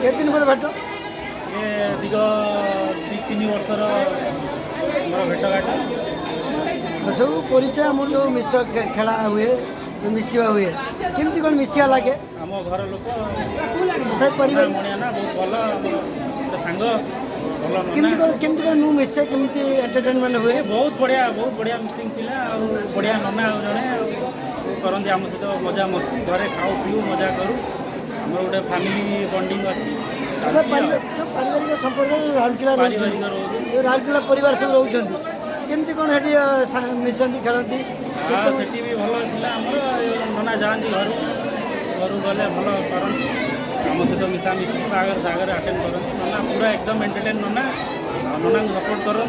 କେତେ ଦିନ ପରେ ଭେଟ? ये दीर्घ 2-3 वर्षर मोर भेटघाट सब परिचय आम जो मिस खेला हुए जो मिसवा हुए केमती कौन मिसिया लगे आम घर लोक तथा परिवार मणिया ना बहुत भल सांग भल केमती कौन मु मिसे केमती एंटरटेनमेंट हुए बहुत बढ़िया मिक्सिंग पिला और बढ़िया नना जड़े करती आम सहित मजा मस्ती घरे खाऊ पीऊ मजा करूँ आम गोटे फैमिली बॉन्डिंग अच्छी पारिवारिक संपर्क राउरकेला पारिवारिक रोज राउरकेला परिवार सब रोच केमती कौन है मिशंती खेलती सेठी भी भल था आमर नना जाती घर घर गले भल करती आम सहित मिसामिशी बागर सागर आटेड करती नना पूरा एकदम एंटरटेन नना नना सपोर्ट करूँ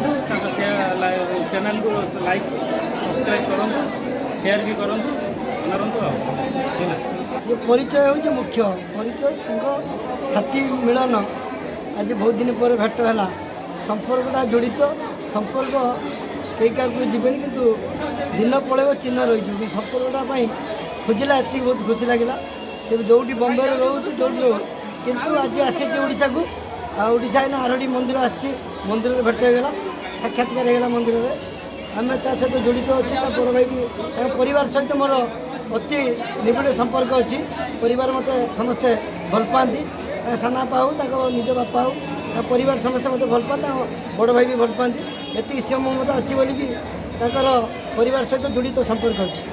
चैनल को लाइक सब्सक्राइब करूँ शेयर भी करूँ करतु ये परिचय हूँ मुख्य परिचय सांग साथी मिलन आज बहुत दिन पर भेट है संपर्कटा जड़ित संपर्क कई क्या जीवन कितु दिन पड़े चिन्ह रही संपर्कटा खोजिला ये बहुत खुशी लगे से जो बम्बे रोच जो किंतु आज आसी ओडिशा को ओडिशा आरोडी मंदिर आसी मंदिर भेट होगा साक्षात्कार होगा मंदिर में आम सहित जड़ित अच्छे बड़ भाई भी परिवार सहित मोर अति निबिड़ संपर्क अच्छी परिवार मत समस्ते भल पाती साना बापा हो निज बापा हो परिवार समस्ते मत भल पाते बड़ भाई भी भल पाती ये सिम मत अच्छी बोलिकी परिवार सहित जड़ित संपर्क अच्छी।